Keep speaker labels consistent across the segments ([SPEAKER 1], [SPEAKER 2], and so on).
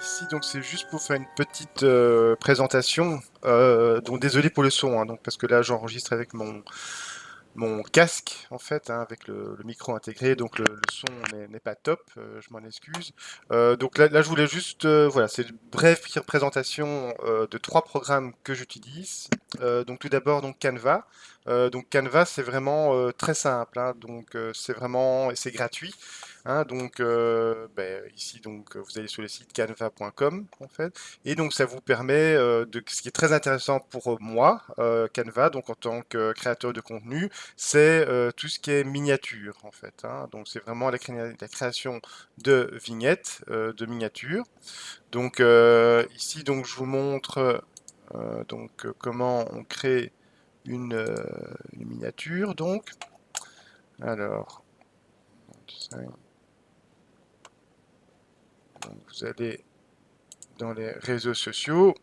[SPEAKER 1] Ici, donc c'est juste pour faire une petite présentation. Donc désolé pour le son, hein, donc parce que là j'enregistre avec mon casque en fait, hein, avec le micro intégré, donc le son n'est pas top. Je m'en excuse. Donc là, je voulais juste, voilà, c'est une brève présentation de trois programmes que j'utilise. Donc tout d'abord donc Canva. Donc Canva c'est vraiment très simple, hein, donc c'est vraiment et c'est gratuit. Hein, donc ici donc vous allez sur le site canva.com en fait et donc ça vous permet de ce qui est très intéressant pour moi Canva donc en tant que créateur de contenu c'est tout ce qui est miniature en fait, hein. Donc c'est vraiment la création de vignettes de miniatures donc ici donc je vous montre comment on crée une, euh, une miniature donc alors vous allez dans les réseaux sociaux.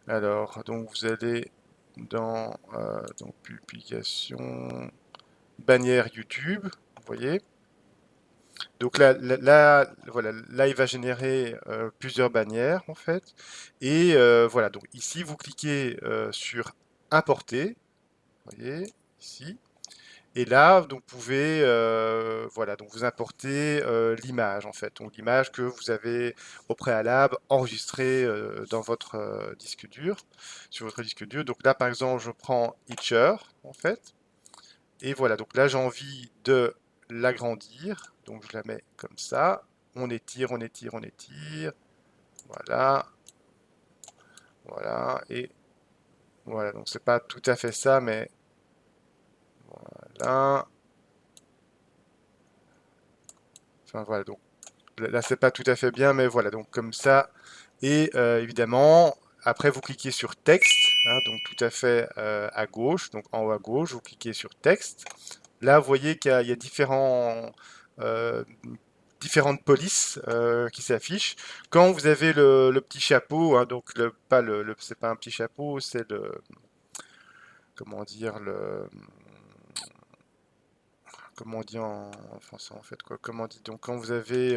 [SPEAKER 1] Alors, donc vous allez dans donc publication, bannière YouTube, vous voyez. Donc voilà, là il va générer plusieurs bannières en fait. Et voilà, donc ici vous cliquez sur importer, vous voyez, ici. Et là, donc, vous pouvez, voilà, donc vous importez l'image en fait, donc l'image que vous avez au préalable enregistrée dans votre disque dur, sur votre disque dur. Donc là, par exemple, je prends Itcher en fait, et voilà, donc là, j'ai envie de l'agrandir, donc je la mets comme ça. On étire, on étire, on étire, voilà, voilà, et voilà. Donc c'est pas tout à fait ça, mais là, enfin voilà, donc là, c'est pas tout à fait bien, mais voilà, donc comme ça. Et évidemment, après, vous cliquez sur texte, hein, donc tout à fait à gauche, donc en haut à gauche, vous cliquez sur texte. Là, vous voyez qu'il y a euh, différentes polices qui s'affichent. Quand vous avez le petit chapeau, hein, donc pas c'est pas un petit chapeau, c'est comment dire, comment on dit en français en fait quoi? Comment on dit donc quand vous avez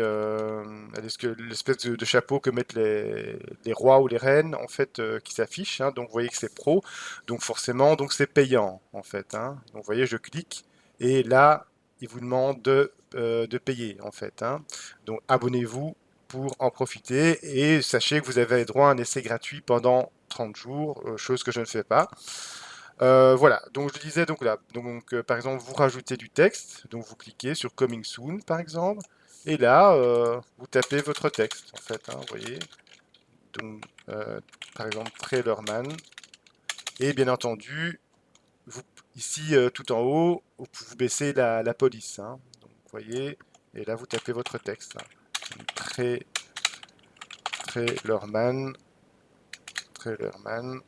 [SPEAKER 1] l'espèce de chapeau que mettent les rois ou les reines en fait qui s'affiche, hein, donc vous voyez que c'est pro, donc forcément donc c'est payant en fait, hein. Donc vous voyez je clique et là il vous demande de payer en fait, hein. Donc abonnez-vous pour en profiter et sachez que vous avez droit à un essai gratuit pendant 30 jours, chose que je ne fais pas. Voilà, donc je disais donc là, donc par exemple vous rajoutez du texte, donc vous cliquez sur Coming Soon par exemple, et là vous tapez votre texte en fait, hein, vous voyez, donc par exemple Trailerman, et bien entendu vous, ici tout en haut vous baissez la police, hein, donc vous voyez, et là vous tapez votre texte, hein. Trailerman, Trailerman,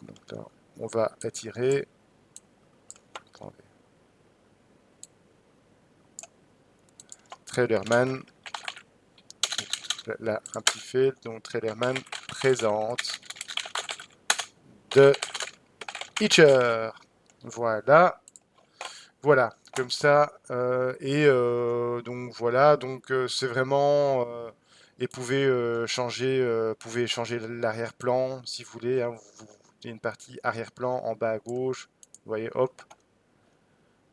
[SPEAKER 1] donc là on va attirer, attendez, Trailerman. Là, un petit fait, donc Trailerman présente de Hitcher. Voilà, voilà, comme ça. Donc voilà, donc c'est vraiment. Et pouvez changer l'arrière-plan si vous voulez, hein. Il y a une partie arrière-plan en bas à gauche. Vous voyez, hop.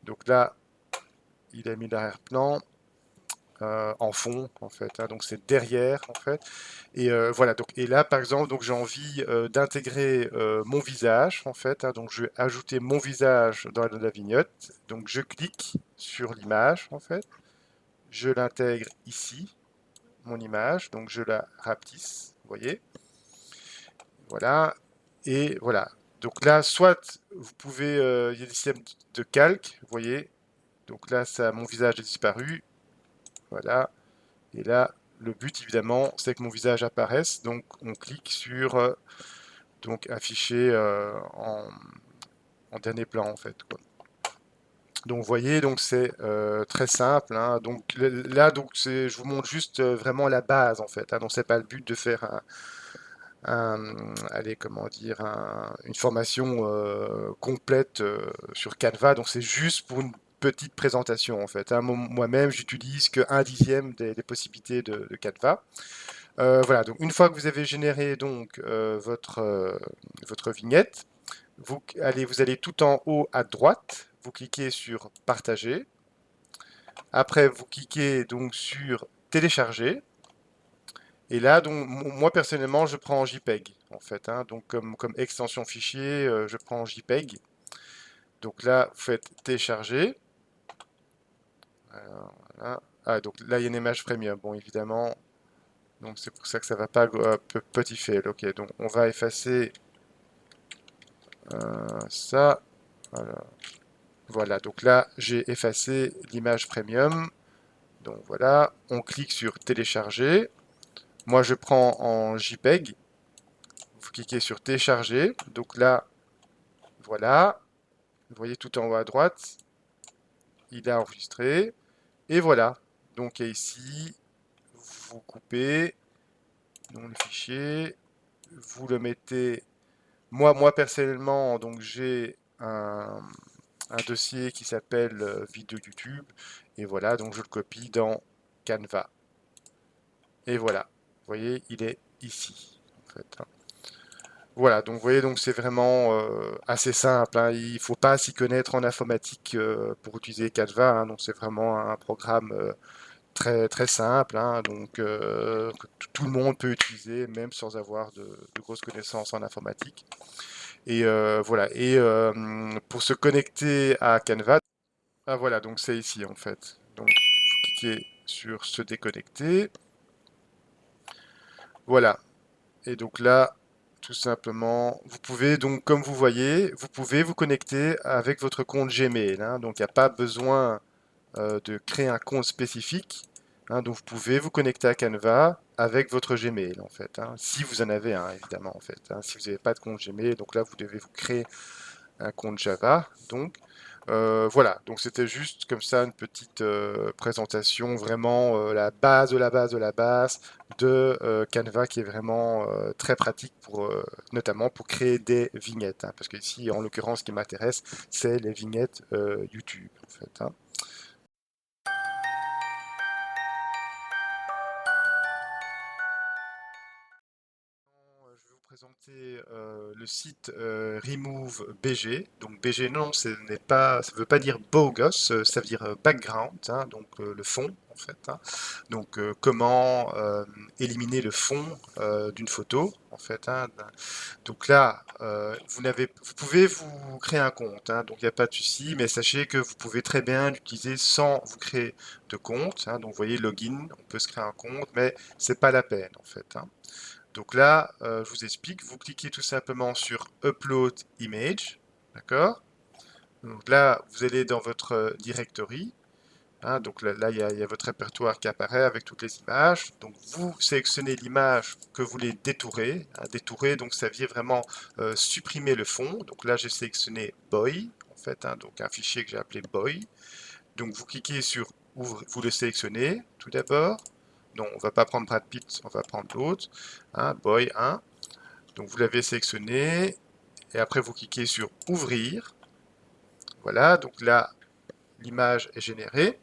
[SPEAKER 1] Donc là, il a mis l'arrière-plan en fond, en fait, hein. Donc c'est derrière, en fait. Et voilà, donc, et là, par exemple, donc j'ai envie d'intégrer mon visage, en fait, hein, donc je vais ajouter mon visage dans la vignette. Donc je clique sur l'image, en fait. Je l'intègre ici, mon image. Donc je la rapetisse, vous voyez. Voilà. Et voilà. Donc là, soit vous pouvez, il y a des systèmes de calque, vous voyez. Donc là, ça, mon visage est disparu. Voilà. Et là, le but, évidemment, c'est que mon visage apparaisse. Donc on clique sur donc affiché en dernier plan en fait, quoi. Donc vous voyez, donc c'est très simple, hein. Donc là, donc je vous montre juste vraiment la base en fait, hein. Donc c'est pas le but de faire allez, comment dire, une formation complète sur Canva. Donc c'est juste pour petite présentation en fait, hein. Moi-même, j'utilise que 1/10 des possibilités de Canva. Voilà, donc une fois que vous avez généré donc votre vignette, vous allez tout en haut à droite, vous cliquez sur partager. Après, vous cliquez donc sur télécharger. Et là, donc, moi personnellement, je prends en JPEG en fait, hein. Donc comme extension fichier, je prends en JPEG. Donc là, vous faites télécharger. Voilà. Ah, donc là, il y a une image premium. Bon, évidemment, donc c'est pour ça que ça va pas petit fail. Ok, donc on va effacer ça. Voilà. Voilà, donc là, j'ai effacé l'image premium. Donc voilà, on clique sur télécharger. Moi, je prends en JPEG. Vous cliquez sur télécharger. Donc là, voilà. Vous voyez tout en haut à droite. Il a enregistré. Et voilà. Donc ici, vous coupez donc, le fichier. Vous le mettez. Moi personnellement, donc j'ai un dossier qui s'appelle vidéo YouTube. Et voilà, donc je le copie dans Canva. Et voilà. Vous voyez, il est ici. En fait, hein. Voilà, donc vous voyez, donc c'est vraiment assez simple, hein. Il ne faut pas s'y connaître en informatique pour utiliser Canva, hein. Donc c'est vraiment un programme très très simple, hein. Donc que tout le monde peut utiliser, même sans avoir de grosses connaissances en informatique. Et voilà. Et pour se connecter à Canva, ah voilà, donc c'est ici en fait. Donc vous cliquez sur se déconnecter. Voilà. Et donc là, tout simplement, vous pouvez donc, comme vous voyez, vous pouvez vous connecter avec votre compte Gmail, hein. Donc il n'y a pas besoin de créer un compte spécifique, hein. Donc vous pouvez vous connecter à Canva avec votre Gmail en fait, hein. Si vous en avez un, évidemment en fait, hein. Si vous n'avez pas de compte Gmail, donc là vous devez vous créer un compte Java. Donc voilà, donc c'était juste comme ça une petite présentation, vraiment la base de la base de la base de Canva qui est vraiment très pratique pour notamment pour créer des vignettes, hein, parce que ici en l'occurrence ce qui m'intéresse c'est les vignettes YouTube en fait, hein. Je vais vous présenter le site Remove BG. Donc BG, non, ce n'est pas, ça veut pas dire beau gosse, ça veut dire background, hein, donc le fond en fait, hein. Donc comment éliminer le fond d'une photo en fait, hein. Donc là, vous pouvez vous créer un compte, hein, donc il n'y a pas de souci, mais sachez que vous pouvez très bien l'utiliser sans vous créer de compte, hein. Donc vous voyez login, on peut se créer un compte, mais c'est pas la peine en fait, hein. Donc là, je vous explique, vous cliquez tout simplement sur Upload Image, d'accord? Donc là, vous allez dans votre directory, hein. Donc là, il y a votre répertoire qui apparaît avec toutes les images. Donc vous sélectionnez l'image que vous voulez détourer, hein. Détourer, donc ça vient vraiment supprimer le fond. Donc là, j'ai sélectionné Boy, en fait, hein, donc un fichier que j'ai appelé Boy. Donc vous cliquez sur Ouvre, vous le sélectionnez tout d'abord. Non, on ne va pas prendre Brad Pitt, on va prendre l'autre, hein, Boy 1. Donc vous l'avez sélectionné et après vous cliquez sur ouvrir. Voilà, donc là l'image est générée.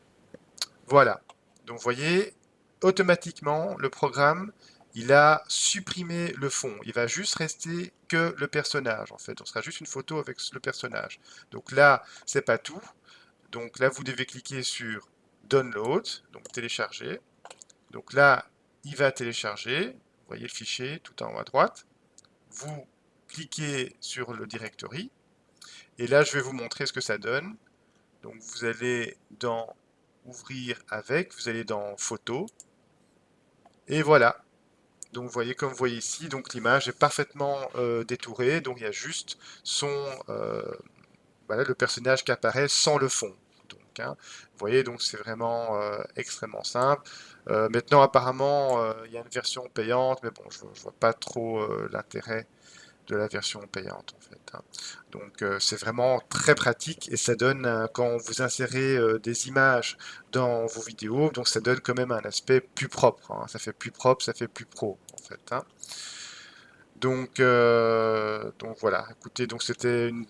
[SPEAKER 1] Voilà. Donc vous voyez, automatiquement le programme il a supprimé le fond. Il va juste rester que le personnage en fait. On sera juste une photo avec le personnage. Donc là, c'est pas tout. Donc là, vous devez cliquer sur Download, donc télécharger. Donc là, il va télécharger. Vous voyez le fichier tout en haut à droite. Vous cliquez sur le directory. Et là, je vais vous montrer ce que ça donne. Donc vous allez dans Ouvrir avec, vous allez dans Photo. Et voilà. Donc vous voyez, comme vous voyez ici, donc l'image est parfaitement détourée. Donc il y a juste son, voilà, le personnage qui apparaît sans le fond. Donc, hein, vous voyez, donc c'est vraiment extrêmement simple. Maintenant, apparemment, il y a une version payante, mais bon, je ne vois pas trop l'intérêt de la version payante en fait, hein. Donc c'est vraiment très pratique et ça donne, quand vous insérez des images dans vos vidéos, donc ça donne quand même un aspect plus propre, hein. Ça fait plus propre, ça fait plus pro en fait, hein. Donc voilà, écoutez, donc c'est une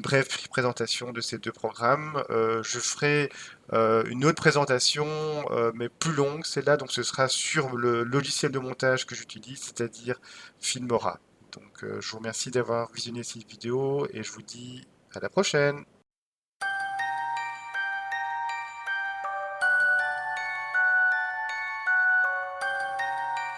[SPEAKER 1] brève présentation de ces deux programmes. Je ferai une autre présentation, mais plus longue, celle-là, donc ce sera sur le logiciel de montage que j'utilise, c'est-à-dire Filmora. Donc je vous remercie d'avoir visionné cette vidéo et je vous dis à la prochaine.